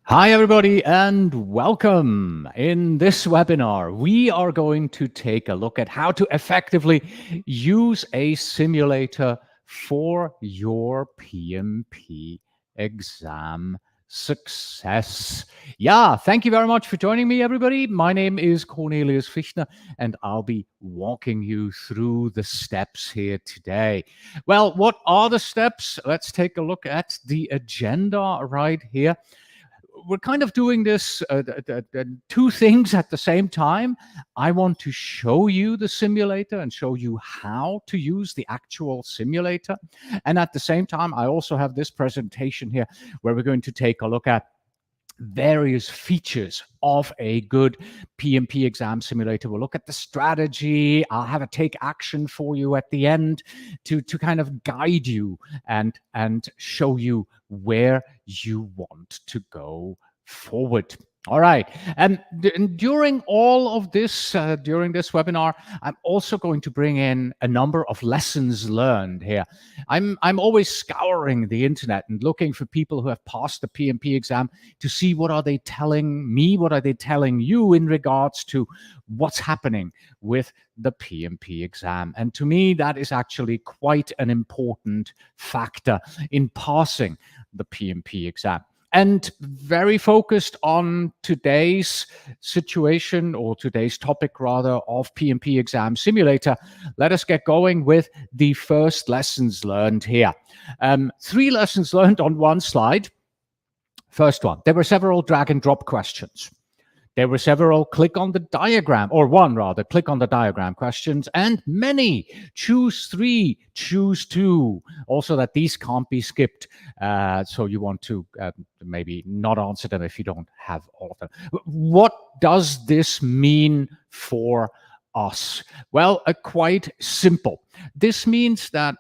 Hi, everybody, and welcome. In this webinar, we are going to take a look at how to effectively use a simulator for your PMP exam success. Yeah, thank you very much for joining me, everybody. My name is Cornelius Fichtner, and I'll be walking you through the steps here today. Well, what are the steps? Let's take a look at the agenda right here. We're kind of doing this two things at the same time. I want to show you the simulator and show you how to use the actual simulator. And at the same time, I also have this presentation here where we're going to take a look at various features of a good PMP exam simulator. We'll look at the strategy. I'll have a take action for you at the end to kind of guide you and show you where you want to go forward. All right. And during all of this, during this webinar, I'm also going to bring in a number of lessons learned here. I'm always scouring the internet and looking for people who have passed the PMP exam to see what are they telling me, what are they telling you in regards to what's happening with the PMP exam. And to me, that is actually quite an important factor in passing the PMP exam. And very focused on today's situation, or today's topic rather, of PMP Exam Simulator. Let us get going with the first lessons learned here. 3 lessons learned on one slide. First one, there were several drag and drop questions. There were several click on the diagram, or one rather, click on the diagram questions, and many choose 3, choose 2. Also that these can't be skipped. So you want to maybe not answer them if you don't have all of them. What does this mean for us? Well, quite simple. This means that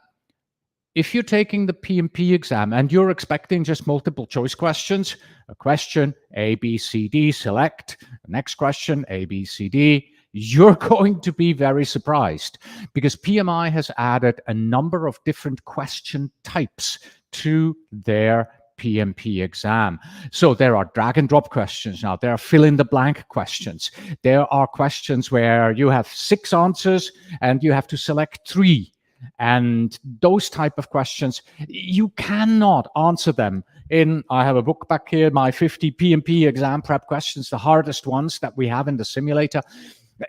if you're taking the PMP exam and you're expecting just multiple choice questions, a question, A, B, C, D, select, the next question, A, B, C, D, you're going to be very surprised because PMI has added a number of different question types to their PMP exam. So there are drag and drop questions now. There are fill in the blank questions. There are questions where you have 6 answers and you have to select 3. And those type of questions, you cannot answer them I have a book back here, my 50 PMP exam prep questions, the hardest ones that we have in the simulator.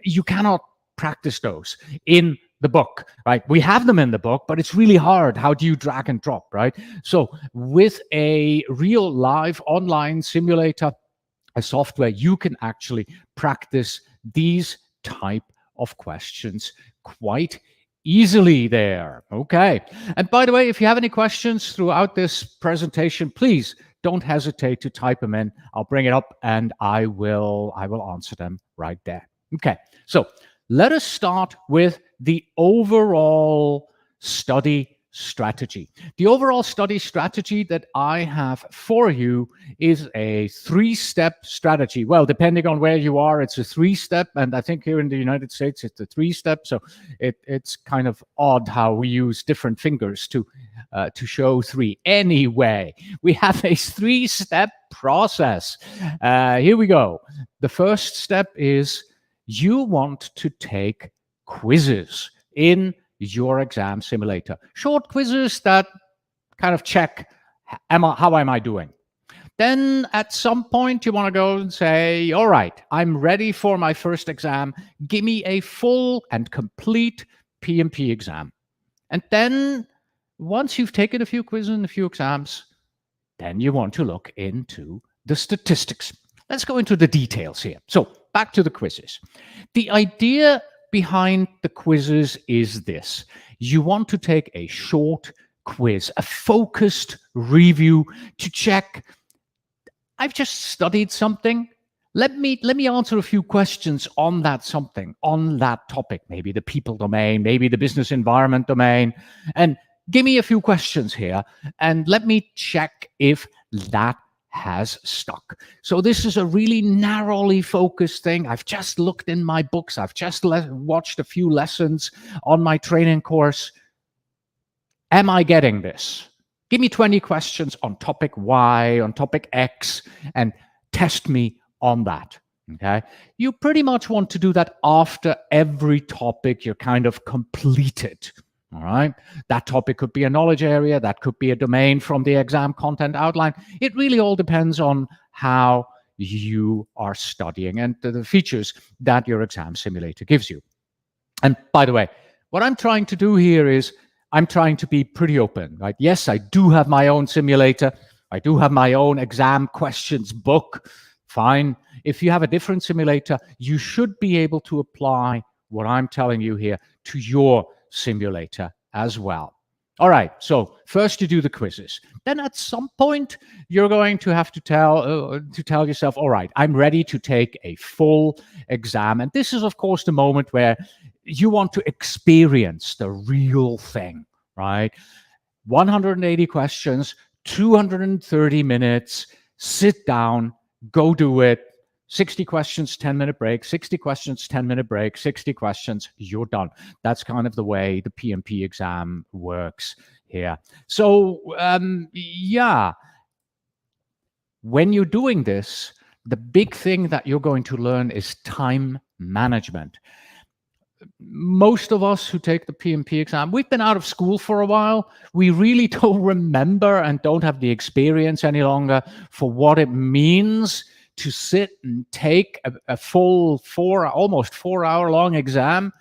You cannot practice those in the book, right? We have them in the book, but it's really hard. How do you drag and drop, right? So with a real live online simulator, a software, you can actually practice these type of questions quite easily there. Okay. And by the way, if you have any questions throughout this presentation, please don't hesitate to type them in. I'll bring it up and I will answer them right there. Okay. So let us start with the overall study strategy. The overall study strategy that I have for you is a 3-step strategy. Well, depending on where you are, it's a 3-step, and I think here in the United States it's a 3-step. So it's kind of odd how we use different fingers to show 3. Anyway, we have a 3-step process. Here we go. The first step is you want to take quizzes in your exam simulator. Short quizzes that kind of check, how am I doing? Then at some point you want to go and say, all right, I'm ready for my first exam. Give me a full and complete PMP exam. And then once you've taken a few quizzes and a few exams, then you want to look into the statistics. Let's go into the details here. So back to the quizzes. The idea behind the quizzes is this. You want to take a short quiz, a focused review to check, I've just studied something. Let me answer a few questions on that something, on that topic, maybe the people domain, maybe the business environment domain, and give me a few questions here and let me check if that has stuck. So this is a really narrowly focused thing. I've just looked in my books. I've just watched a few lessons on my training course. Am I getting this? Give me 20 questions on topic Y, on topic X, and test me on that. Okay, you pretty much want to do that after every topic you're kind of completed. All right, that topic could be a knowledge area, that could be a domain from the exam content outline. It really all depends on how you are studying and the features that your exam simulator gives you. And by the way, what I'm trying to do here is I'm trying to be pretty open, right? Yes, I do have my own simulator. I do have my own exam questions book. Fine. If you have a different simulator, you should be able to apply what I'm telling you here to your simulator as well. All right, so first you do the quizzes. Then at some point, you're going to have to tell yourself, all right, I'm ready to take a full exam. And this is, of course, the moment where you want to experience the real thing, right? 180 questions, 230 minutes, sit down, go do it. 60 questions, 10-minute break, 60 questions, 10-minute break, 60 questions, you're done. That's kind of the way the PMP exam works here. So, yeah, when you're doing this, the big thing that you're going to learn is time management. Most of us who take the PMP exam, we've been out of school for a while. We really don't remember and don't have the experience any longer for what it means to sit and take a full almost 4-hour-long exam.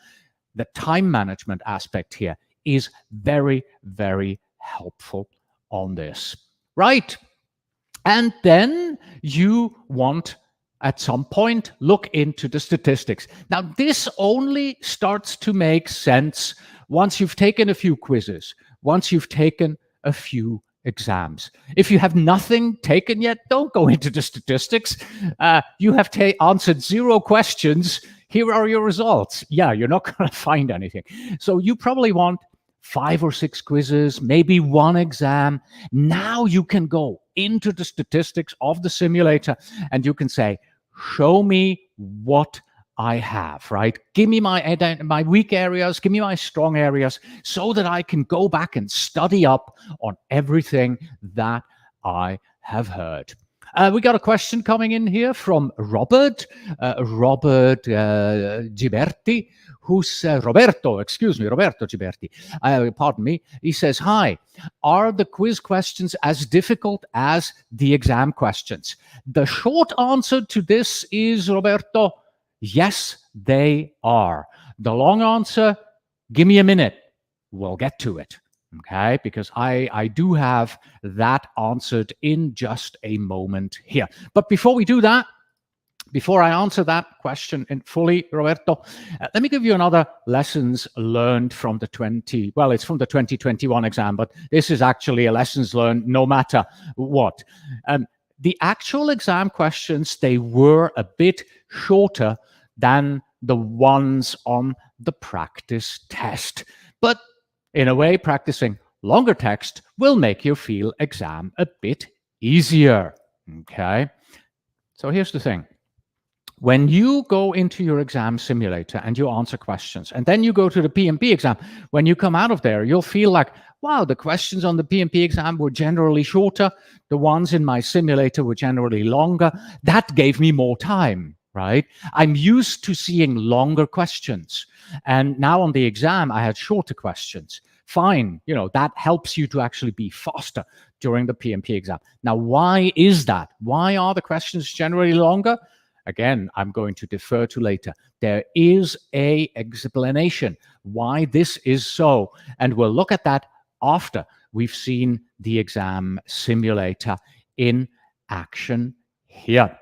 The time management aspect here is very, very helpful on this, right? And then you want, at some point, look into the statistics. Now, this only starts to make sense once you've taken a few quizzes, once you've taken a few exams. If you have nothing taken yet, don't go into the statistics. You have answered 0 questions. Here are your results. Yeah, you're not going to find anything. So you probably want 5 or 6 quizzes, maybe 1 exam. Now you can go into the statistics of the simulator and you can say, show me what I have, right? Give me my weak areas, give me my strong areas, so that I can go back and study up on everything that I have heard. We got a question coming in here from Robert Giberti, who's Roberto Giberti. Pardon me. He says, hi, are the quiz questions as difficult as the exam questions? The short answer to this is, Roberto, yes, they are. The long answer, give me a minute. We'll get to it. Okay, because I do have that answered in just a moment here. But before we do that, before I answer that question in fully, Roberto, let me give you another lessons learned from the 2021 exam, but this is actually a lessons learned no matter what. The actual exam questions, they were a bit shorter than the ones on the practice test. But in a way, practicing longer text will make your field exam a bit easier. Okay? So here's the thing. When you go into your exam simulator and you answer questions, and then you go to the PMP exam, when you come out of there, you'll feel like, wow, the questions on the PMP exam were generally shorter. The ones in my simulator were generally longer. That gave me more time, right? I'm used to seeing longer questions. And now on the exam, I had shorter questions. Fine, that helps you to actually be faster during the PMP exam. Now, why is that? Why are the questions generally longer? Again, I'm going to defer to later. There is an explanation why this is so, and we'll look at that after we've seen the exam simulator in action here.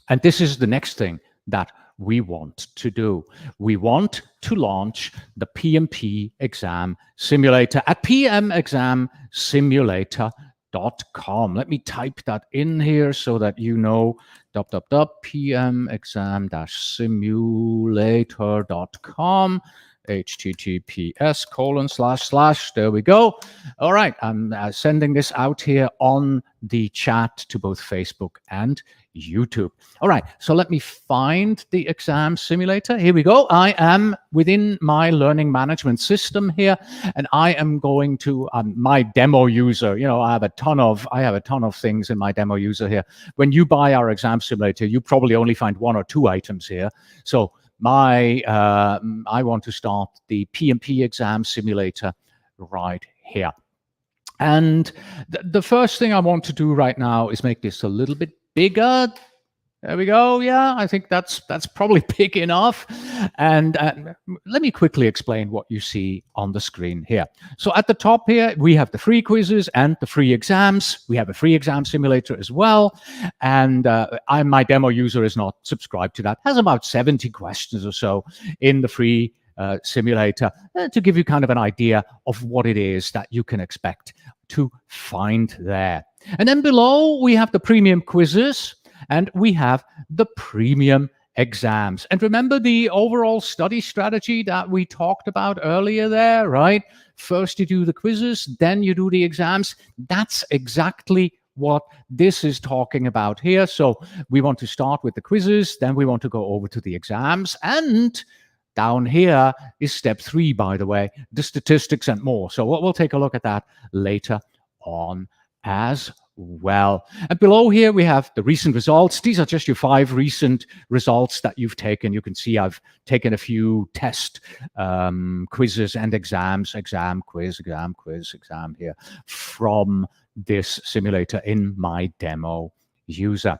And this is the next thing that we want to do. We want to launch the PMP Exam Simulator at pmexamsimulator.com. Let me type that in here so that you know pmexam-simulator.com. https:// there we go. All right, I'm sending this out here on the chat to both Facebook and YouTube. All right, so let me find the exam simulator. Here we go. I am within my learning management system here, and I am going to my demo user. You know, I have a ton of things in my demo user here. When you buy our exam simulator, you probably only find 1 or 2 items here. So I want to start the PMP Exam Simulator right here. And the first thing I want to do right now is make this a little bit bigger. There we go. Yeah, I think that's probably big enough. And let me quickly explain what you see on the screen here. So at the top here, we have the free quizzes and the free exams. We have a free exam simulator as well. And my demo user is not subscribed to that. Has about 70 questions or so in the free simulator to give you kind of an idea of what it is that you can expect to find there. And then below, we have the premium quizzes. And we have the premium exams. And remember the overall study strategy that we talked about earlier there, right? First you do the quizzes, then you do the exams. That's exactly what this is talking about here. So we want to start with the quizzes, then we want to go over to the exams. And down here is step 3, by the way, the statistics and more. So we'll take a look at that later on as well. And below here, we have the recent results. These are just your 5 recent results that you've taken. You can see I've taken a few test quizzes and exams, exam here from this simulator in my demo user.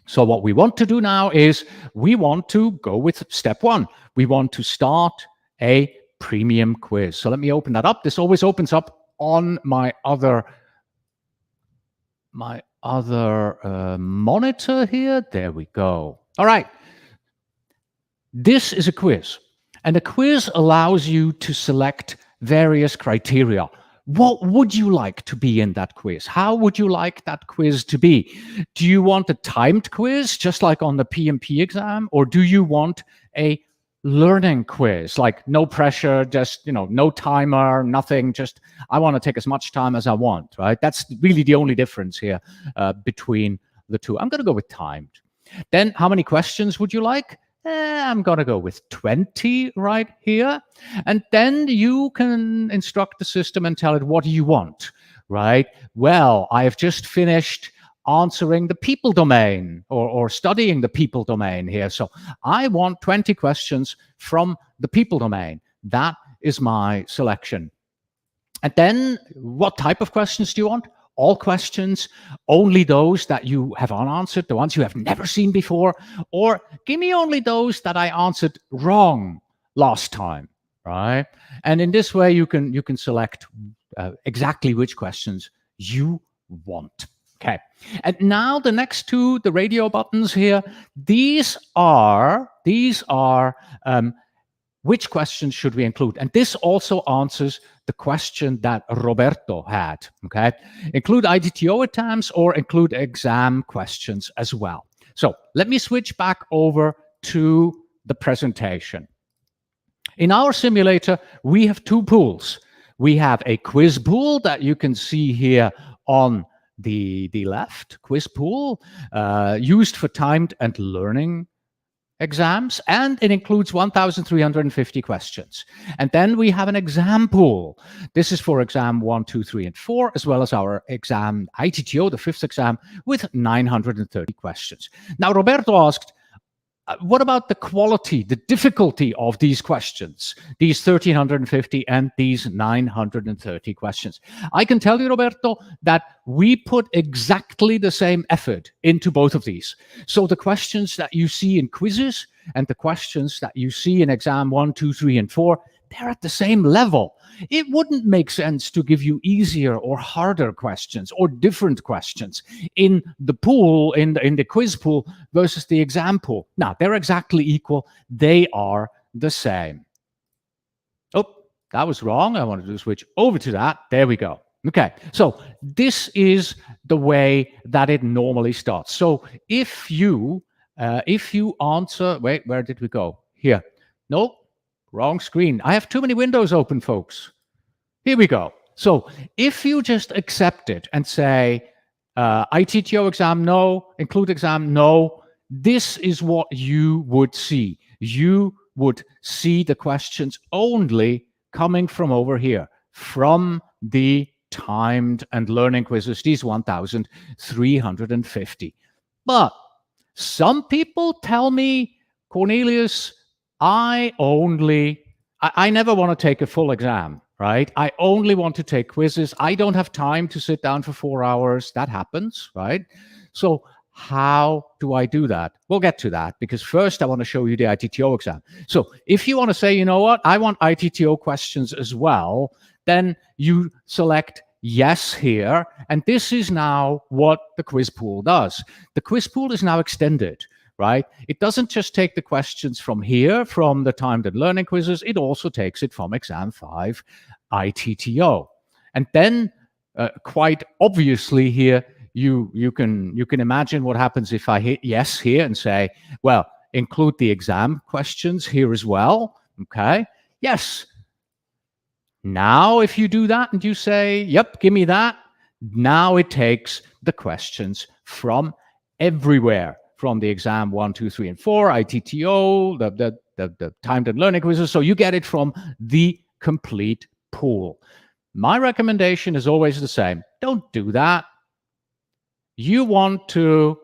So what we want to do now is we want to go with step 1. We want to start a premium quiz. So let me open that up. This always opens up on my other monitor here. There we go. All right. This is a quiz. And a quiz allows you to select various criteria. What would you like to be in that quiz? How would you like that quiz to be? Do you want a timed quiz, just like on the PMP exam? Or do you want a learning quiz, like no pressure, just, no timer, nothing, just I want to take as much time as I want, right? That's really the only difference here between the two. I'm going to go with timed. Then how many questions would you like? I'm going to go with 20 right here. And then you can instruct the system and tell it, what do you want, right? Well, I have just finished answering the people domain or studying the people domain here. So I want 20 questions from the people domain. That is my selection. And then what type of questions do you want? All questions, only those that you have unanswered, the ones you have never seen before, or give me only those that I answered wrong last time, right? And in this way, you can select exactly which questions you want. Okay, and now the next 2, the radio buttons here, these are which questions should we include? And this also answers the question that Roberto had, okay? Include IDTO attempts or include exam questions as well. So let me switch back over to the presentation. In our simulator, we have 2 pools. We have a quiz pool that you can see here on the left, quiz pool, used for timed and learning exams, and it includes 1,350 questions. And then we have an exam pool. This is for exam 1, 2, 3, and 4, as well as our exam ITTO, the 5th exam, with 930 questions. Now, Roberto asked, what about the quality, the difficulty of these questions, these 1,350 and these 930 questions? I can tell you, Roberto, that we put exactly the same effort into both of these. So the questions that you see in quizzes and the questions that you see in exam 1, 2, 3, and 4, they're at the same level. It wouldn't make sense to give you easier or harder questions or different questions in the pool, in the quiz pool versus the exam pool. Now, they're exactly equal. They are the same. Oh, that was wrong. I wanted to switch over to that. There we go. Okay, so this is the way that it normally starts. So if you answer, wait, where did we go? Here. No. wrong screen. I have too many windows open, folks. Here we go. So if you just accept it and say, ITTO exam, no, include exam, no, this is what you would see. You would see the questions only coming from over here, from the timed and learning quizzes, these 1,350. But some people tell me, Cornelius, I never want to take a full exam, right? I only want to take quizzes. I don't have time to sit down for 4 hours. That happens, right? So how do I do that? We'll get to that, because first I want to show you the ITTO exam. So if you want to say, you know what, I want ITTO questions as well, then you select yes here, and this is now what the quiz pool does. The quiz pool is now extended, right? It doesn't just take the questions from here, from the timed and learning quizzes, it also takes it from exam 5 ITTO. And then quite obviously here, you can imagine what happens if I hit yes here and say, well, include the exam questions here as well. Okay, yes. Now, if you do that and you say, yep, give me that, now it takes the questions from everywhere, from the exam 1, 2, 3, and 4, ITTO, the timed and learning quizzes. So you get it from the complete pool. My recommendation is always the same. Don't do that. You want to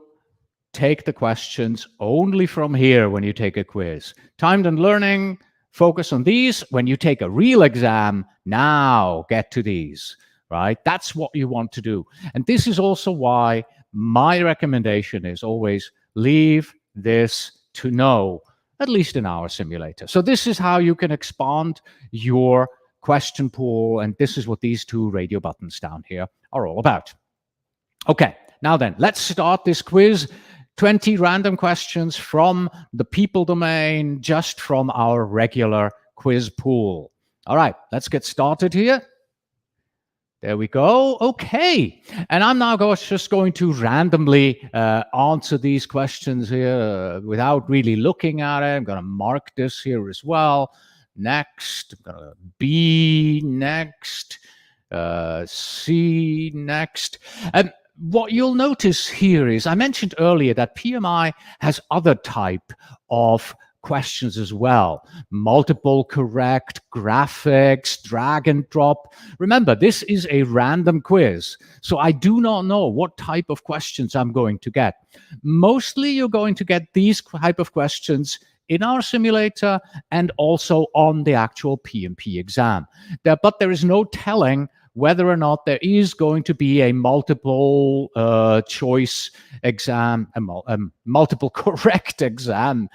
take the questions only from here when you take a quiz. Timed and learning, focus on these. When you take a real exam, now get to these, right? That's what you want to do. And this is also why my recommendation is always leave this to no, at least in our simulator. So this is how you can expand your question pool. And this is what these 2 radio buttons down here are all about. Okay, now then, let's start this quiz. 20 random questions from the people domain, just from our regular quiz pool. All right, let's get started here. There we go. Okay, and I'm now just going to randomly answer these questions here without really looking at it. I'm going to mark this here as well. Next, I'm going to B next, C next. What you'll notice here is, I mentioned earlier that PMI has other type of questions as well. Multiple correct, graphics, drag and drop. Remember, this is a random quiz, so I do not know what type of questions I'm going to get. Mostly you're going to get these type of questions in our simulator and also on the actual PMP exam. But there is no telling whether or not there is going to be a multiple choice exam, a multiple correct exam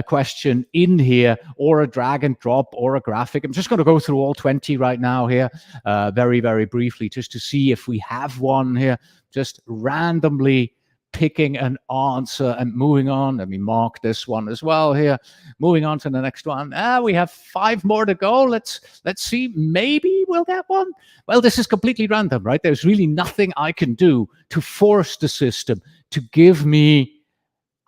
question in here, or a drag and drop, or a graphic. I'm just going to go through all 20 right now here, very, very briefly, just to see if we have one here, just randomly picking an answer and moving on. Let me mark this one as well here. Moving on to the next one. We have 5 more to go. Let's see. Maybe we'll get one. Well, this is completely random, right? There's really nothing I can do to force the system to give me,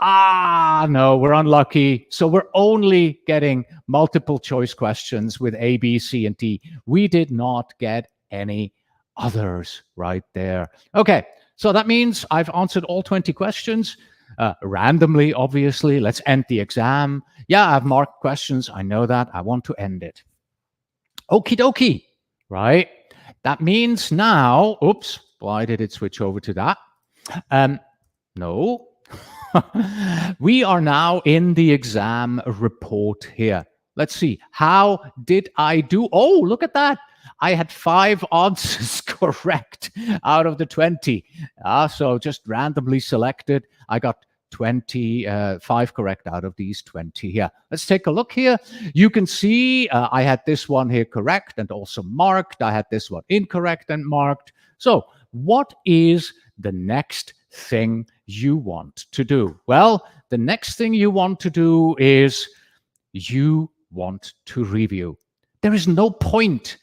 no, we're unlucky. So we're only getting multiple choice questions with A, B, C, and D. We did not get any others right there. Okay. So that means I've answered all 20 questions randomly, obviously. Let's end the exam. Yeah, I've marked questions. I know that. I want to end it. Okie dokie, right? That means now, oops, why did it switch over to that? No. We are now in the exam report here. Let's see. How did I do? Oh, look at that. I had 5 answers correct out of the 20. So just randomly selected. I got 25 correct out of these 20 here. Let's take a look here. You can see I had this one here correct and also marked. I had this one incorrect and marked. So what is the next thing you want to do? Well, the next thing you want to do is you want to review. There is no point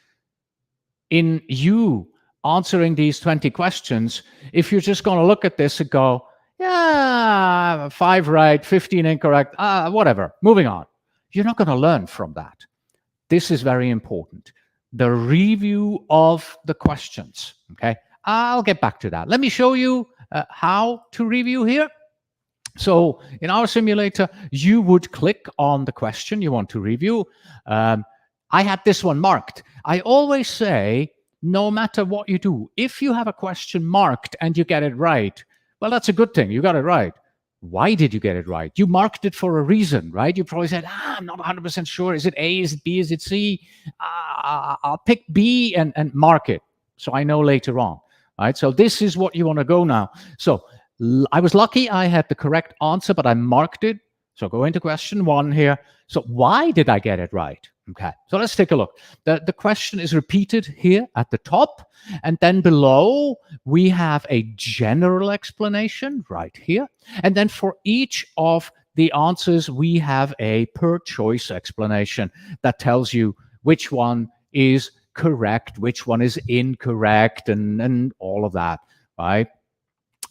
in you answering these 20 questions if you're just going to look at this and go, yeah, 5 right, 15 incorrect, whatever, moving on. You're not going to learn from that. this is very important. The review of the questions, okay? I'll get back to that. Let me show you how to review here. So in our simulator, you would click on the question you want to review. I had this one marked. I always say, no matter what you do, if you have a question marked and you get it right, well, that's a good thing. You got it right. Why did you get it right? You marked it for a reason, right? You probably said, I'm not 100% sure. Is it A? Is it B? Is it C? I'll pick B and mark it so I know later on, right? So this is what you want to go now. So I was lucky I had the correct answer, but I marked it. So go into question 1 here. So why did I get it right? Okay, so let's take a look. The question is repeated here at the top, and then below we have a general explanation right here. And then for each of the answers, we have a per choice explanation that tells you which one is correct, which one is incorrect, and all of that, right?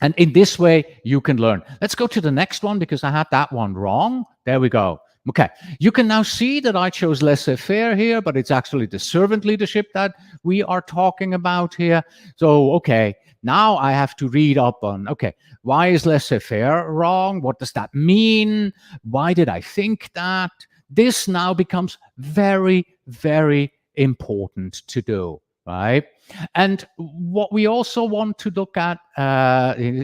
And in this way, you can learn. Let's go to the next one because I had that one wrong. There we go. Okay, you can now see that I chose laissez-faire here, but it's actually the servant leadership that we are talking about here. So, okay, now I have to read up on, okay, why is laissez-faire wrong? What does that mean? Why did I think that? This now becomes very, very important to do, right? And what we also want to look at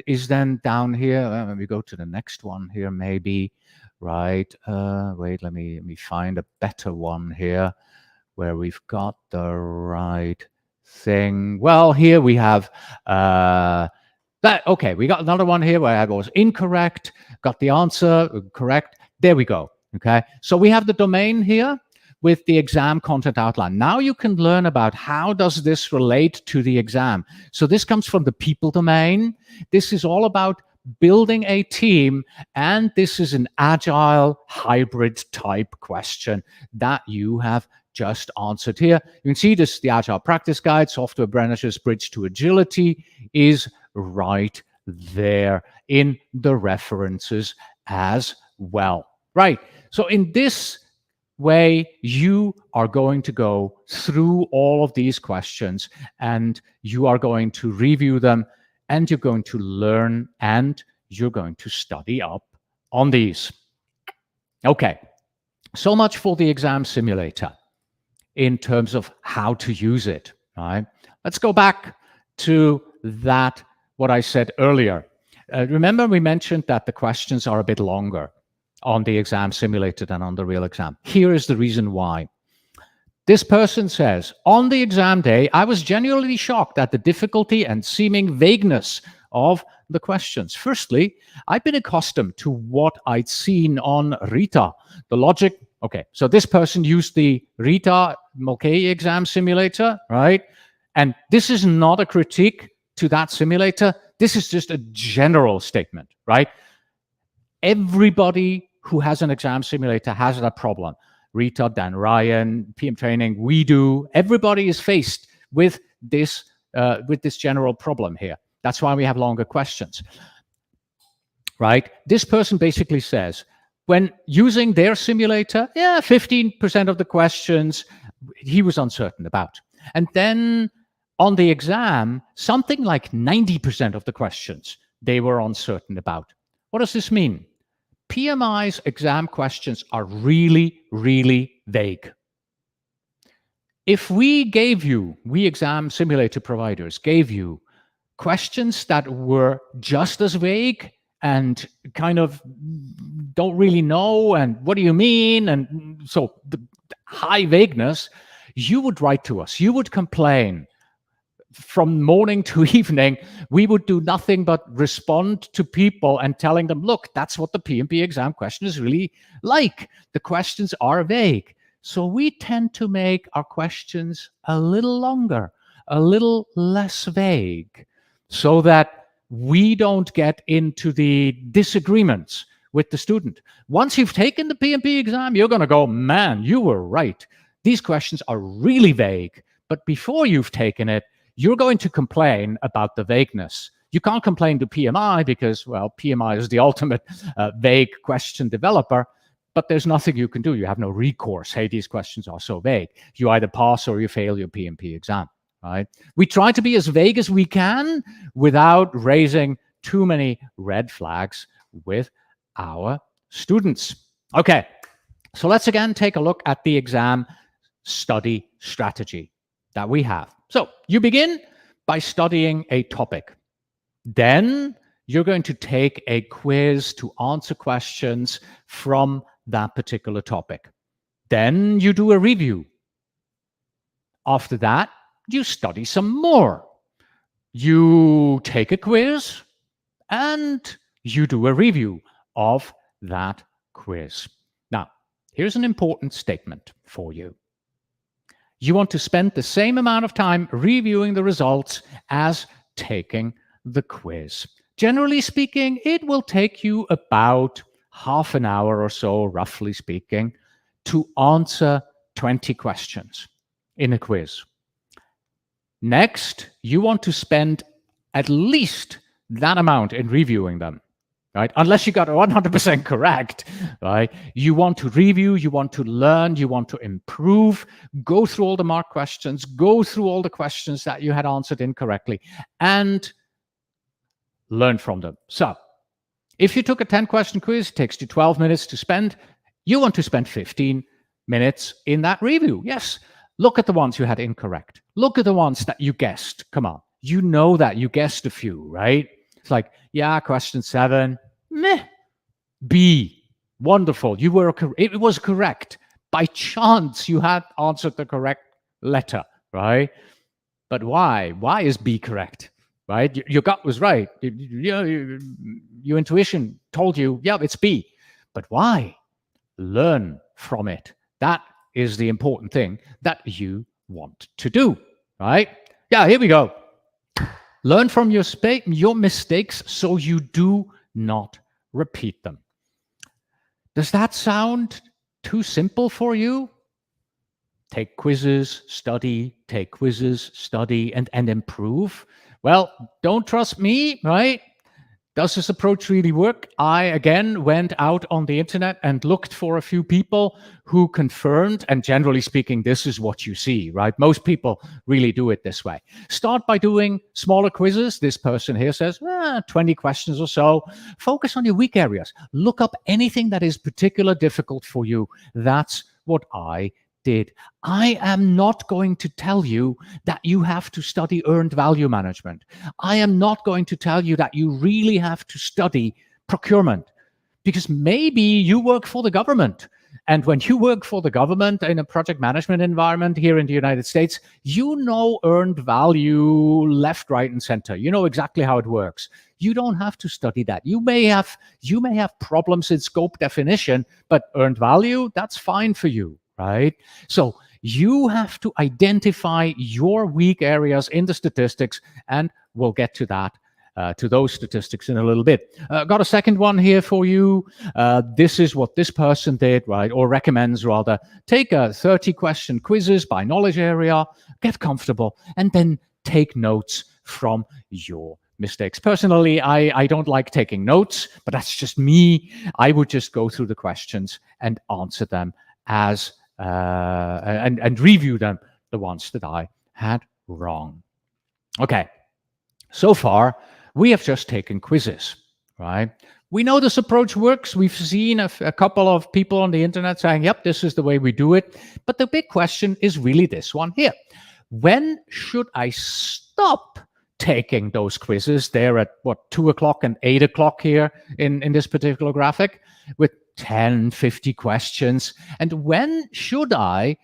is then down here, let me go to the next one here maybe, right? Wait, let me find a better one here where we've got the right thing. Well, here we have that. Okay, we got another one here where I was incorrect, got the answer correct. There we go. Okay, so we have the domain here with the exam content outline. Now you can learn about how does this relate to the exam. So this comes from the people domain. This is all about building a team, and this is an agile hybrid type question that you have just answered here. You can see this, the Agile Practice Guide, Software Apprenticeship's Bridge to Agility is right there in the references as well. Right, so in this way, you are going to go through all of these questions and you are going to review them and you're going to learn and you're going to study up on these. Okay, so much for the exam simulator in terms of how to use it, right? Let's go back to that, what I said earlier. Remember we mentioned that the questions are a bit longer on the exam simulator than on the real exam. Here is the reason why. This person says, on the exam day, I was genuinely shocked at the difficulty and seeming vagueness of the questions. Firstly, I've been accustomed to what I'd seen on RITA. The logic, okay, so this person used the RITA Mulcahy exam simulator, right? And this is not a critique to that simulator. This is just a general statement, right? Everybody who has an exam simulator has that problem. Rita, Dan Ryan, PM Training, we do. Everybody is faced with this general problem here. That's why we have longer questions, right? This person basically says, when using their simulator, 15% of the questions he was uncertain about. And then on the exam, something like 90% of the questions they were uncertain about. What does this mean? PMI's exam questions are really, really vague. If we exam simulator providers gave you questions that were just as vague and kind of don't really know, and what do you mean? And so the high vagueness, you would write to us, you would complain. From morning to evening, we would do nothing but respond to people and telling them, look, that's what the PMP exam question is really like. The questions are vague. So we tend to make our questions a little longer, a little less vague, so that we don't get into the disagreements with the student. Once you've taken the PMP exam, you're going to go, man, you were right. These questions are really vague. But before you've taken it, you're going to complain about the vagueness. You can't complain to PMI because, well, PMI is the ultimate vague question developer. but there's nothing you can do. You have no recourse. Hey, these questions are so vague. You either pass or you fail your PMP exam, right? We try to be as vague as we can without raising too many red flags with our students. Okay, so let's again take a look at the exam study strategy that we have. So you begin by studying a topic. Then you're going to take a quiz to answer questions from that particular topic. Then you do a review. After that, you study some more. You take a quiz and you do a review of that quiz. Now, here's an important statement for you. You want to spend the same amount of time reviewing the results as taking the quiz. Generally speaking, it will take you about half an hour or so, roughly speaking, to answer 20 questions in a quiz. Next, you want to spend at least that amount in reviewing them, right? Unless you got 100% correct, right? You want to review, you want to learn, you want to improve, go through all the marked questions, go through all the questions that you had answered incorrectly, and learn from them. So, if you took a 10-question quiz, it takes you 12 minutes to spend. You want to spend 15 minutes in that review. Yes, look at the ones you had incorrect. Look at the ones that you guessed. Come on, you know that you guessed a few, right? It's like, yeah, question 7, meh. B, wonderful. It was correct. By chance, you had answered the correct letter, right? But why? Why is B correct? Right? Your gut was right. Your intuition told you, yeah, it's B. But why? Learn from it. That is the important thing that you want to do, right? Yeah, here we go. Learn from your mistakes so you do not repeat them. Does that sound too simple for you? Take quizzes, study, take quizzes, study, and improve. Well, don't trust me, right? Does this approach really work? I, again, went out on the internet and looked for a few people who confirmed, and generally speaking, this is what you see, right? Most people really do it this way. Start by doing smaller quizzes. This person here says, 20 questions or so. Focus on your weak areas. Look up anything that is particularly difficult for you. That's what I did. I am not going to tell you that you have to study earned value management. I am not going to tell you that you really have to study procurement, because maybe you work for the government. And when you work for the government in a project management environment here in the United States, you know earned value left, right, and center. You know exactly how it works. You don't have to study that. You may have problems in scope definition, but earned value, that's fine for you. Right? So you have to identify your weak areas in the statistics, and we'll get to that, to those statistics in a little bit. Got a second one here for you. This is what this person did, right? Or recommends rather. Take a 30-question quizzes by knowledge area, get comfortable, and then take notes from your mistakes. Personally, I don't like taking notes, but that's just me. I would just go through the questions and answer them as and review them, the ones that I had wrong. Okay, so far we have just taken quizzes, right? We know this approach works. We've seen a couple of people on the internet saying, yep, this is the way we do it. But the big question is really this one here. When should I stop taking those quizzes? They're at, 2 o'clock and 8 o'clock here in this particular graphic with 10, 50 questions. And when should I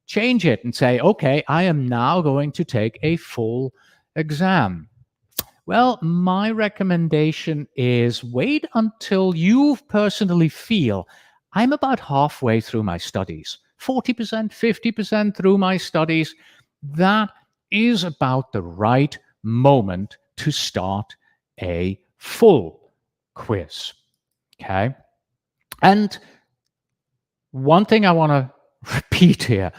change it and say, okay, I am now going to take a full exam? Well, my recommendation is wait until you personally feel I'm about halfway through my studies, 40%, 50% through my studies. That is about the right moment to start a full quiz. Okay? And one thing I want to repeat here,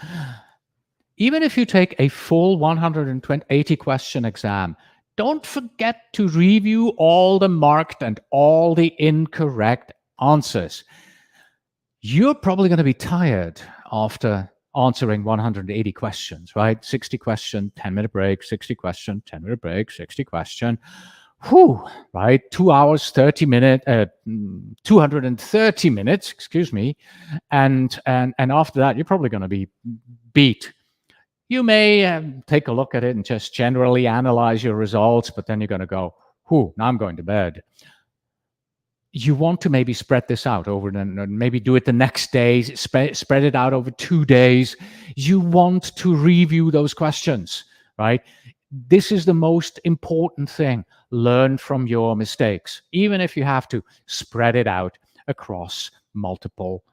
even if you take a full 180 question exam, don't forget to review all the marked and all the incorrect answers. you're probably going to be tired after answering 180 questions, right? 60 question, 10-minute break, 60 question, 10-minute break, 60 question. Whew, right? 2 hours, 30 minutes, 230 minutes, excuse me. And after that, you're probably going to be beat. You may take a look at it and just generally analyze your results, but then you're going to go, whew, now I'm going to bed. You want to maybe spread this out over, maybe do it the next day, spread it out over 2 days. You want to review those questions, right? This is the most important thing. Learn from your mistakes, even if you have to spread it out across multiple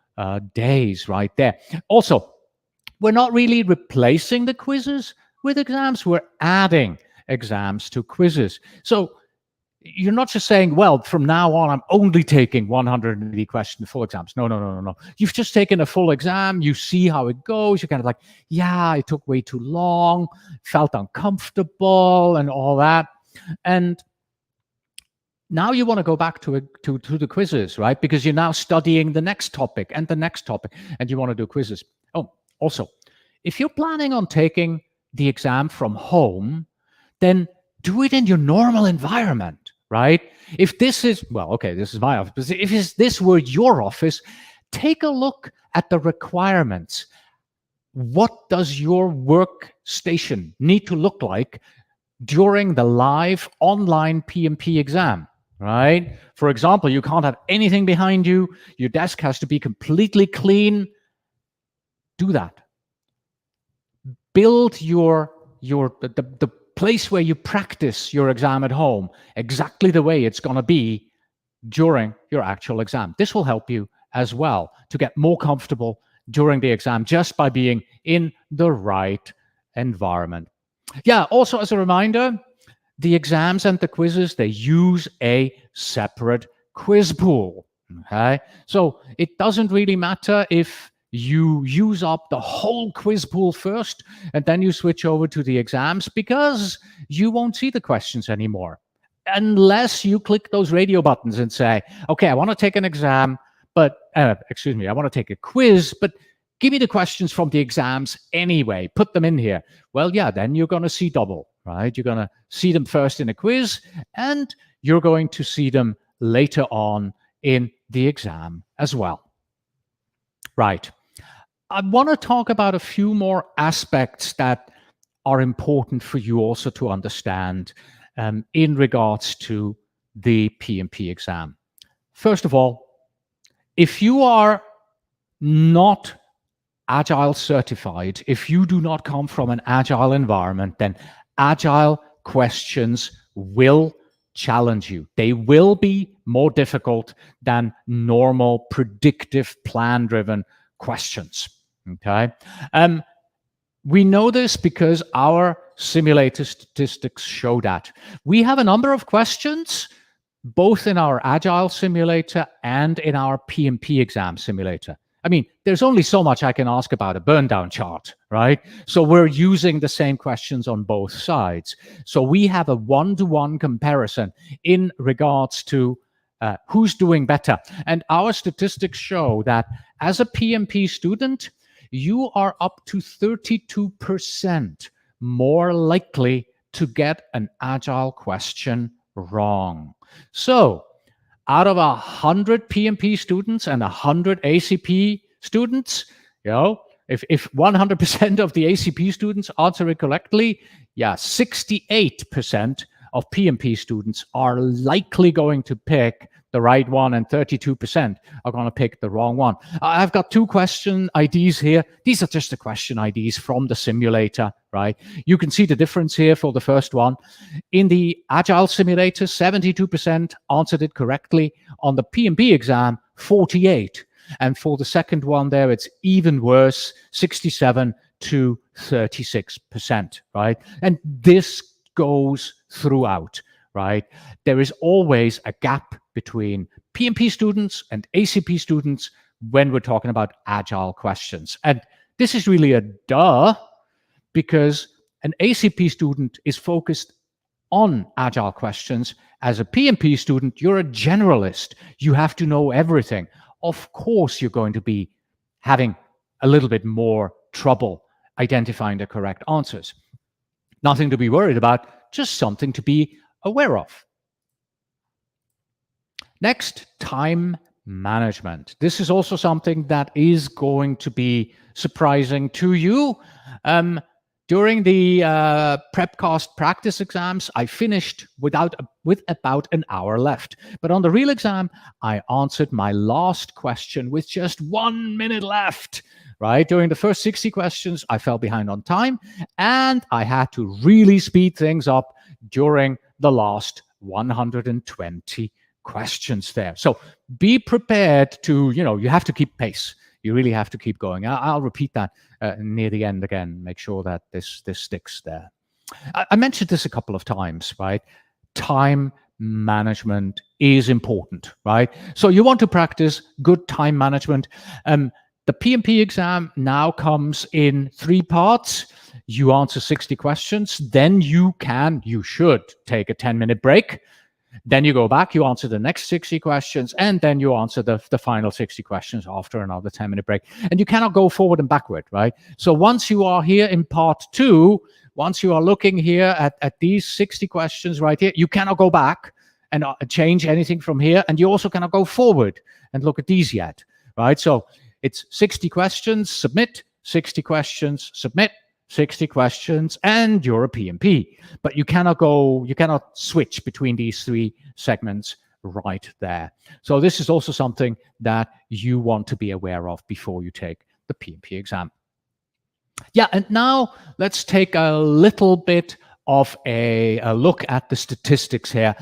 days right there. Also, we're not really replacing the quizzes with exams. We're adding exams to quizzes. So you're not just saying, well, from now on, I'm only taking 180 question full exams. No. You've just taken a full exam. You see how it goes. You're kind of like, yeah, it took way too long, felt uncomfortable and all that. And now you want to go back to the quizzes, right? Because you're now studying the next topic and the next topic, and you want to do quizzes. Oh, also, if you're planning on taking the exam from home, then do it in your normal environment, right? If this is, well, okay, this is my office, but if this were your office, take a look at the requirements. What does your workstation need to look like during the live online PMP exam, right? For example, you can't have anything behind you. Your desk has to be completely clean. Do that. Build the place where you practice your exam at home exactly the way it's going to be during your actual exam. This will help you as well to get more comfortable during the exam just by being in the right environment. Yeah, also as a reminder, the exams and the quizzes, they use a separate quiz pool. Okay, so it doesn't really matter if you use up the whole quiz pool first and then you switch over to the exams, because you won't see the questions anymore unless you click those radio buttons and say, okay, I want to take an exam, but I want to take a quiz, but give me the questions from the exams anyway. Put them in here. Well, yeah, then you're going to see double, right? You're going to see them first in a quiz, and you're going to see them later on in the exam as well. Right. I want to talk about a few more aspects that are important for you also to understand in regards to the PMP exam. First of all, if you are not Agile certified, if you do not come from an Agile environment, then Agile questions will challenge you. They will be more difficult than normal predictive plan-driven questions. Okay. We know this because our simulator statistics show that. We have a number of questions, both in our Agile simulator and in our PMP exam simulator. I mean, there's only so much I can ask about a burn down chart, right? So we're using the same questions on both sides. So we have a one-to-one comparison in regards to who's doing better. And our statistics show that as a PMP student, you are up to 32% more likely to get an Agile question wrong. So out of 100 PMP students and 100 ACP students, you know, if 100% of the ACP students answer it correctly, yeah, 68% of PMP students are likely going to pick the right one, and 32% are going to pick the wrong one. I've got two question IDs here. These are just the question IDs from the simulator, right? You can see the difference here for the first one. In the Agile simulator, 72% answered it correctly. On the PMP exam, 48%. And for the second one there, it's even worse, 67 to 36%, right? And this goes throughout, right? There is always a gap between PMP students and ACP students when we're talking about Agile questions. And this is really a duh, because an ACP student is focused on Agile questions. As a PMP student, you're a generalist. You have to know everything. of course you're going to be having a little bit more trouble identifying the correct answers. Nothing to be worried about, just something to be aware of. Next, time management. This is also something that is going to be surprising to you. During the PrepCast practice exams, I finished with about an hour left. But on the real exam, I answered my last question with just 1 minute left. Right? During the first 60 questions, I fell behind on time, and I had to really speed things up during the last 120 questions there. So be prepared to, you have to keep pace. You really have to keep going. I'll repeat that near the end again. Make sure that this sticks there. I mentioned this a couple of times, right? Time management is important, right? So you want to practice good time management. The PMP exam now comes in 3 parts. You answer 60 questions, then you should take a 10-minute break. Then you go back, you answer the next 60 questions, and then you answer the final 60 questions after another 10-minute break. And you cannot go forward and backward, right? So once you are here in part 2, once you are looking here at these 60 questions right here, you cannot go back and change anything from here. And you also cannot go forward and look at these yet, right? So it's 60 questions, submit, 60 questions, submit, 60 questions, and you're a PMP. But you cannot switch between these 3 segments right there. So this is also something that you want to be aware of before you take the PMP exam. Yeah, and now let's take a little bit of a look at the statistics here.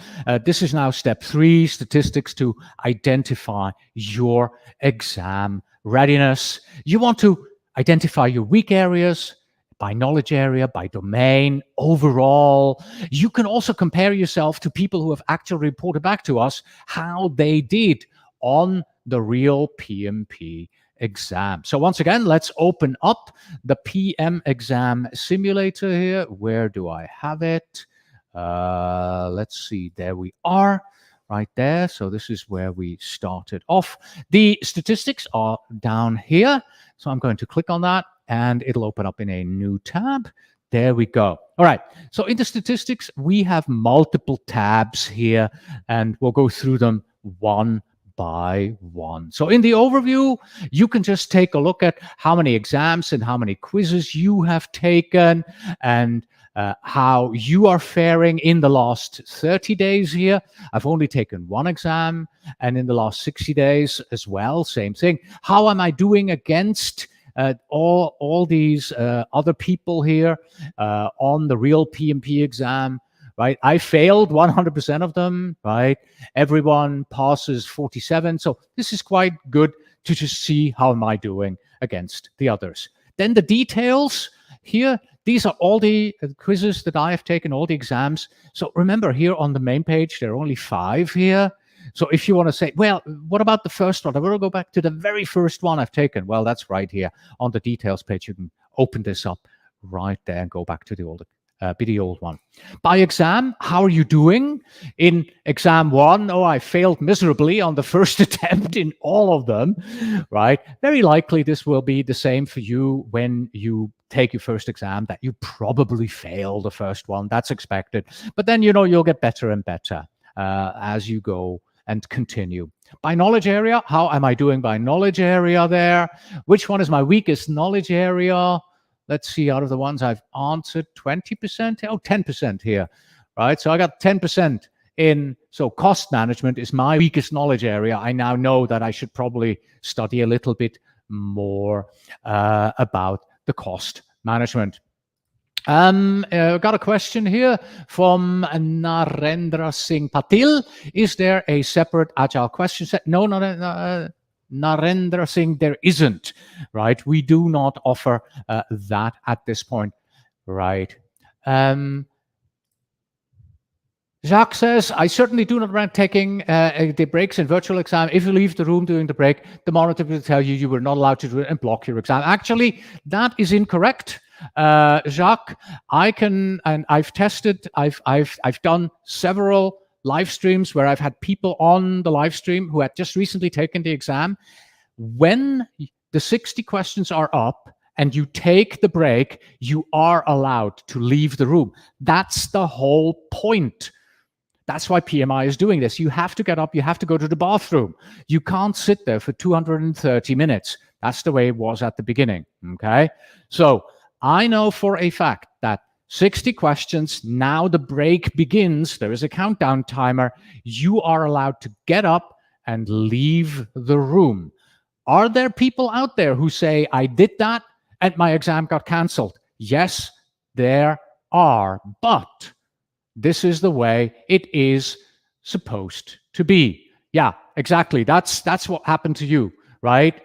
This is now step 3, statistics to identify your exam readiness. You want to identify your weak areas by knowledge area, by domain, overall. You can also compare yourself to people who have actually reported back to us how they did on the real PMP exam. So once again, let's open up the PM Exam Simulator here. Where do I have it? Let's see. There we are. Right there. So this is where we started off. The statistics are down here. So I'm going to click on that and it'll open up in a new tab. There we go. All right. So in the statistics, we have multiple tabs here and we'll go through them one by one. So in the overview, you can just take a look at how many exams and how many quizzes you have taken and how you are faring in the last 30 days here. I've only taken 1 exam, and in the last 60 days as well, same thing. How am I doing against all these other people here on the real PMP exam? Right, I failed 100% of them. Right, everyone passes 47. So this is quite good to just see how am I doing against the others. Then the details here. These are all the quizzes that I have taken, all the exams. So remember, here on the main page, there are only 5 here. So if you want to say, well, what about the first one? I want to go back to the very first one I've taken. Well, that's right here on the details page. You can open this up right there and go back to the old one. By exam, how are you doing? In exam 1, I failed miserably on the first attempt in all of them, right? Very likely this will be the same for you when you take your first exam, that you probably fail the first one. That's expected. But then, you'll get better and better as you go and continue. By knowledge area, how am I doing by knowledge area there? Which one is my weakest knowledge area? Let's see, out of the ones I've answered, 20%, 10% here, right? So I got 10% in, so cost management is my weakest knowledge area. I now know that I should probably study a little bit more about the cost management. Got a question here from Narendra Singh Patil. Is there a separate Agile question set? No, Narendra Singh, there isn't, right? We do not offer that at this point, right? Jacques says, I certainly do not recommend taking the breaks in virtual exam. If you leave the room during the break, the monitor will tell you you were not allowed to do it and block your exam. Actually, that is incorrect. Jacques, I've tested, I've done several live streams where I've had people on the live stream who had just recently taken the exam. When the 60 questions are up and you take the break, you are allowed to leave the room. That's the whole point. That's why PMI is doing this. You have to get up, you have to go to the bathroom. You can't sit there for 230 minutes. That's the way it was at the beginning, okay? So I know for a fact that 60 questions, now the break begins. There is a countdown timer. You are allowed to get up and leave the room. Are there people out there who say, I did that and my exam got canceled? Yes, there are, but this is the way it is supposed to be. Yeah, exactly. That's what happened to you, right?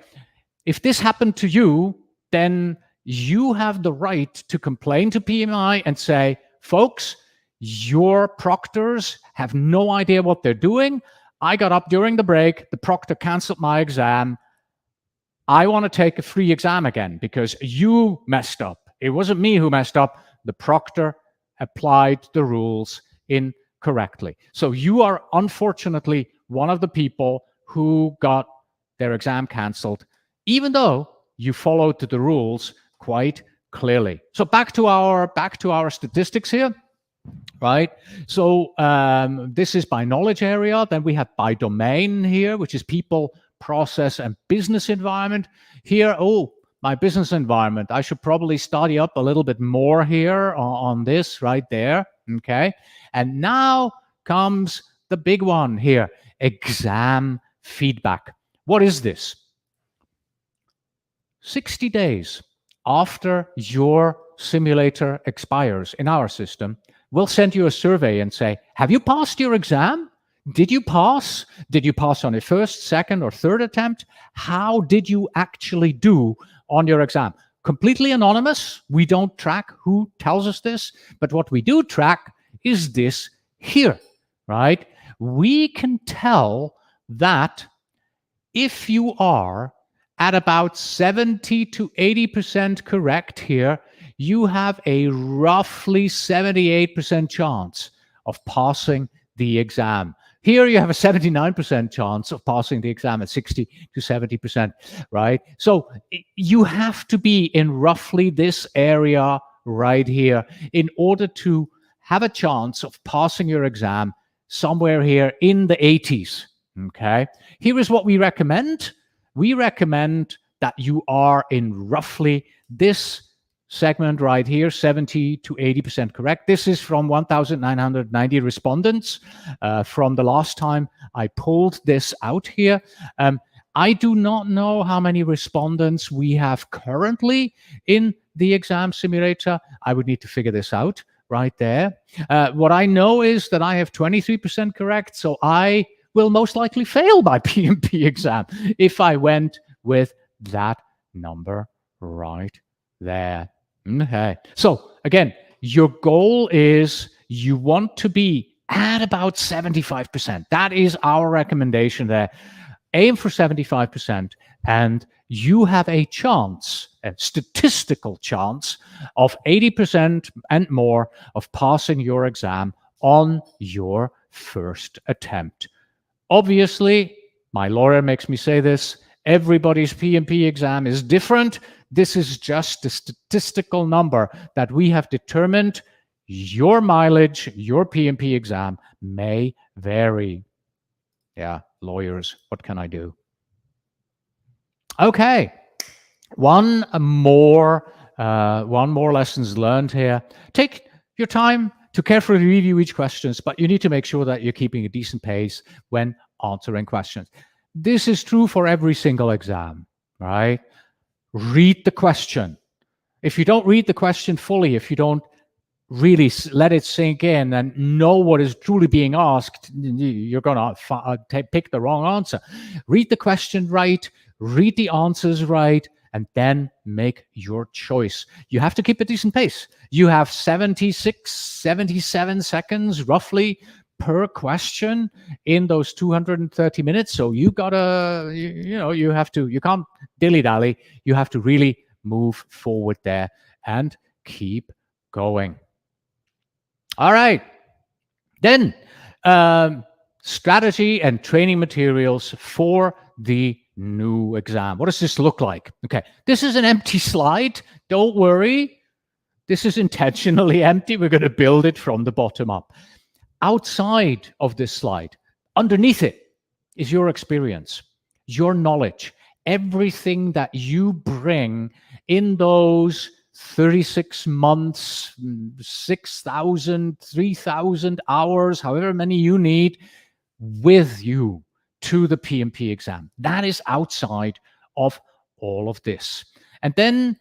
If this happened to you, then you have the right to complain to PMI and say, folks, your proctors have no idea what they're doing. I got up during the break. The proctor canceled my exam. I want to take a free exam again because you messed up. It wasn't me who messed up. The proctor applied the rules incorrectly. So you are unfortunately one of the people who got their exam canceled, even though you followed the rules quite clearly. So back to our statistics here, right? So this is by knowledge area. Then we have by domain here, which is people, process, and business environment. Here, my business environment. I should probably study up a little bit more here on this right there, okay? And now comes the big one here, exam feedback. What is this? 60 days after your simulator expires in our system, we'll send you a survey and say, have you passed your exam? Did you pass? Did you pass on a first, second, or third attempt? How did you actually do on your exam? Completely anonymous. We don't track who tells us this, but what we do track is this here, right? We can tell that if you are at about 70 to 80% correct here, you have a roughly 78% chance of passing the exam. Here you have a 79% chance of passing the exam at 60 to 70%, right? So you have to be in roughly this area right here in order to have a chance of passing your exam somewhere here in the 80s, okay? Here is what we recommend. We recommend that you are in roughly this segment right here, 70 to 80% correct. This is from 1,990 respondents from the last time I pulled this out here. I do not know how many respondents we have currently in the exam simulator. I would need to figure this out right there. What I know is that I have 23% correct, so I will most likely fail my PMP exam if I went with that number right there. Okay. So again, your goal is you want to be at about 75%. That is our recommendation there. Aim for 75%, and you have a chance, a statistical chance of 80% and more of passing your exam on your first attempt. Obviously, my lawyer makes me say this, everybody's PMP exam is different. This is just a statistical number that we have determined. Your mileage, your PMP exam may vary. Yeah, lawyers, what can I do? Okay, one more lessons learned here. Take your time to carefully review each question, but you need to make sure that you're keeping a decent pace when answering questions. This is true for every single exam, right? Read the question. If you don't read the question fully, if you don't really let it sink in and know what is truly being asked, you're going to pick the wrong answer. Read the question right, read the answers right, and then make your choice. You have to keep a decent pace. You have 77 seconds roughly per question in those 230 minutes. So you gotta, you can't dilly-dally. You have to really move forward there and keep going. All right. Then strategy and training materials for the new exam. What does this look like? Okay, this is an empty slide. Don't worry. This is intentionally empty. We're going to build it from the bottom up. Outside of this slide, underneath it, is your experience, your knowledge, everything that you bring in those 36 months, 6,000, 3,000 hours, however many you need, with you to the PMP exam. That is outside of all of this. And then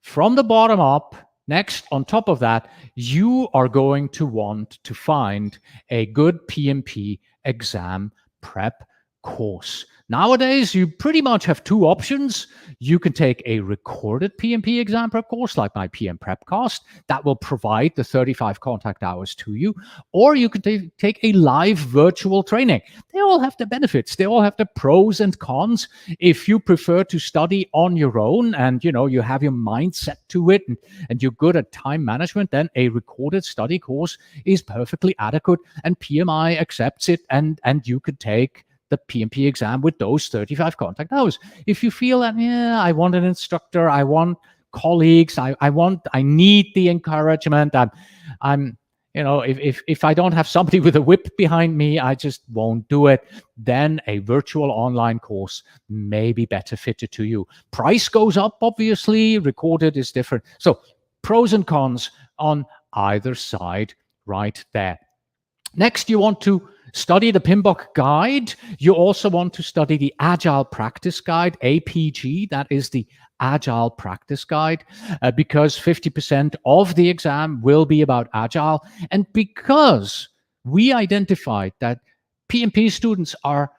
from the bottom up, next, on top of that, you are going to want to find a good PMP exam prep course. Nowadays, you pretty much have two options. You can take a recorded PMP exam prep course like my PM Prepcast that will provide the 35 contact hours to you, or you can take a live virtual training. They all have the benefits. They all have the pros and cons. If you prefer to study on your own and you have your mind set to it and you're good at time management, then a recorded study course is perfectly adequate, and PMI accepts it, and you could take the PMP exam with those 35 contact hours. If you feel that, I want an instructor, I want colleagues, I need the encouragement, if I don't have somebody with a whip behind me, I just won't do it, then a virtual online course may be better fitted to you. Price goes up, obviously, recorded is different. So pros and cons on either side right there. Next, you want to study the PMBOK guide. You also want to study the Agile Practice Guide, APG. That is the Agile Practice Guide, because 50% of the exam will be about Agile. And because we identified that PMP students are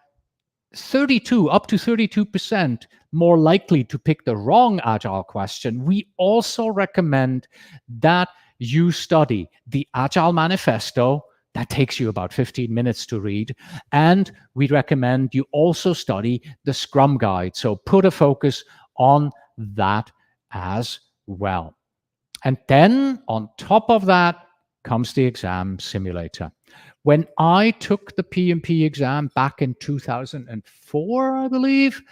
up to 32% more likely to pick the wrong Agile question, we also recommend that you study the Agile Manifesto. That takes you about 15 minutes to read. And we recommend you also study the Scrum Guide. So put a focus on that as well. And then on top of that comes the exam simulator. When I took the PMP exam back in 2004, I believe,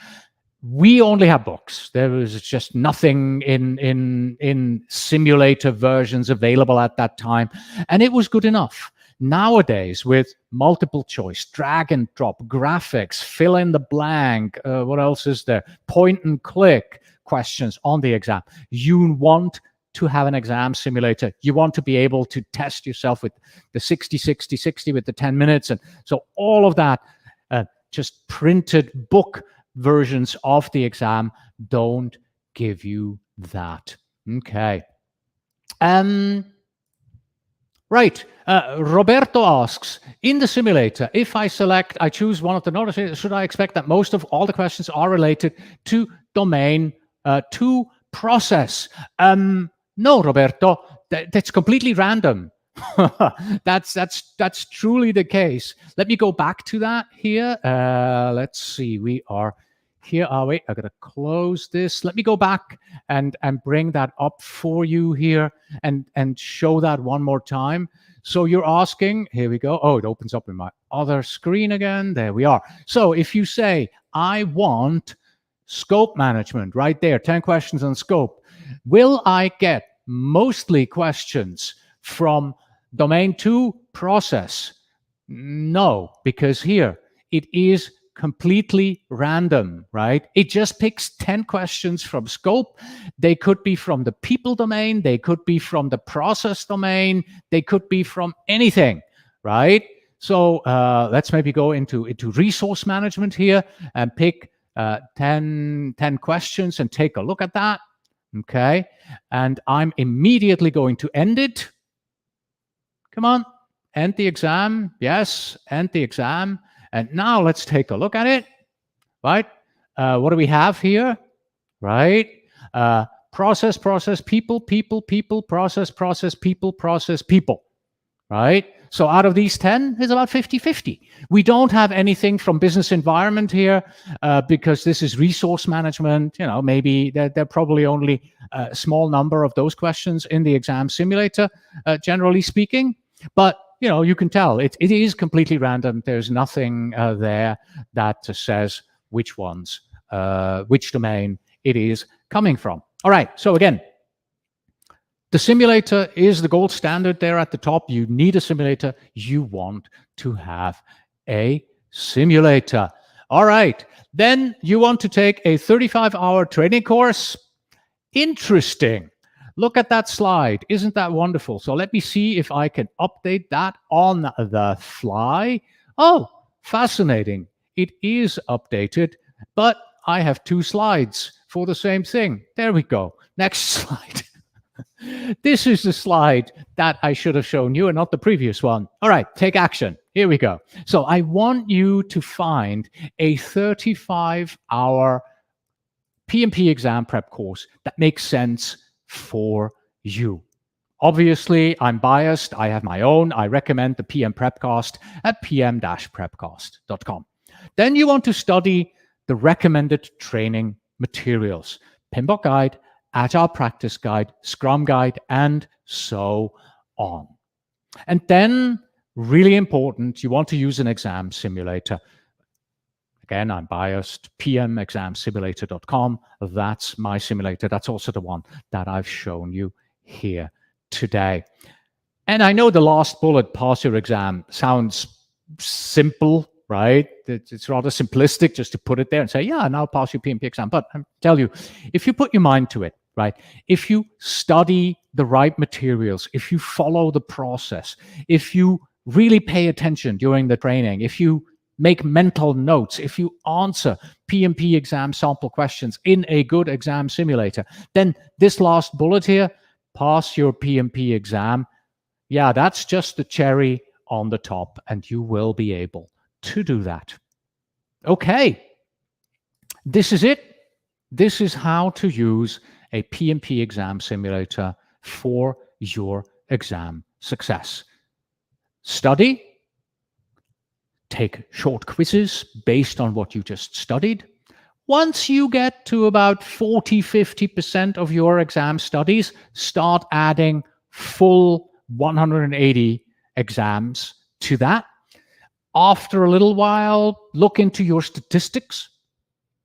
we only had books. There was just nothing in simulator versions available at that time. And it was good enough. Nowadays, with multiple choice, drag and drop, graphics, fill in the blank, what else is there? Point and click questions on the exam. You want to have an exam simulator. You want to be able to test yourself with the 60, 60, 60 with the 10 minutes. And so all of that, just printed book versions of the exam don't give you that. Okay. Right. Roberto asks, in the simulator, if I choose one of the notices, should I expect that most of all the questions are related to domain, to process? No, Roberto, that's completely random. That's truly the case. Let me go back to that here. Let's see. We are here. Oh, wait, I gotta close this. Let me go back and bring that up for you here and show that one more time. So you're asking, here we go. Oh, it opens up in my other screen again. There we are. So if you say, I want scope management right there, 10 questions on scope, will I get mostly questions from domain 2 process? No, because here it is completely random, right? It just picks 10 questions from scope. They could be from the people domain. They could be from the process domain. They could be from anything, right? So let's maybe go into resource management here and pick 10 questions and take a look at that. Okay. And I'm immediately going to end it. Come on, end the exam. Yes, end the exam. And now let's take a look at it, right? What do we have here, right? Process, people, process, people, right? So out of these 10, it's about 50-50. We don't have anything from business environment here because this is resource management. Maybe there are probably only a small number of those questions in the exam simulator, generally speaking. But you can tell it is completely random. There's nothing there that says which ones, which domain it is coming from. All right, so again, the simulator is the gold standard there at the top. You need a simulator. You want to have a simulator. All right, then you want to take a 35-hour training course. Interesting. Look at that slide. Isn't that wonderful? So let me see if I can update that on the fly. Oh, fascinating. It is updated, but I have 2 slides for the same thing. There we go. Next slide. This is the slide that I should have shown you and not the previous one. All right, take action. Here we go. So I want you to find a 35-hour PMP exam prep course that makes sense for you. Obviously, I'm biased. I have my own. I recommend the PM Prepcast at pm-prepcast.com. Then you want to study the recommended training materials: PMBOK Guide, Agile Practice Guide, Scrum Guide, and so on. And then, really important, you want to use an exam simulator. Again, I'm biased, pmexamsimulator.com. That's my simulator. That's also the one that I've shown you here today. And I know the last bullet, pass your exam, sounds simple, right? It's rather simplistic just to put it there and say, yeah, now pass your PMP exam. But I tell you, if you put your mind to it, right? If you study the right materials, if you follow the process, if you really pay attention during the training, if you make mental notes, if you answer PMP exam sample questions in a good exam simulator, then this last bullet here, pass your PMP exam, yeah, that's just the cherry on the top, and you will be able to do that. Okay, this is it. This is how to use a PMP exam simulator for your exam success. Study, take short quizzes based on what you just studied. Once you get to about 40-50% of your exam studies, start adding full 180 exams to that. After a little while, look into your statistics.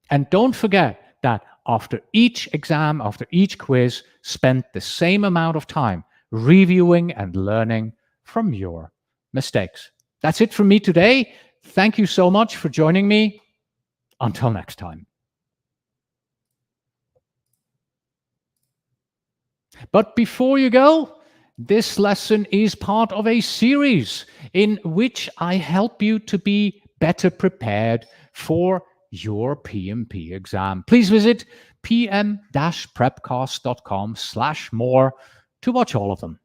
And don't forget that after each exam, after each quiz, spend the same amount of time reviewing and learning from your mistakes. That's it from me today. Thank you so much for joining me. Until next time. But before you go, this lesson is part of a series in which I help you to be better prepared for your PMP exam. Please visit pm-prepcast.com/more to watch all of them.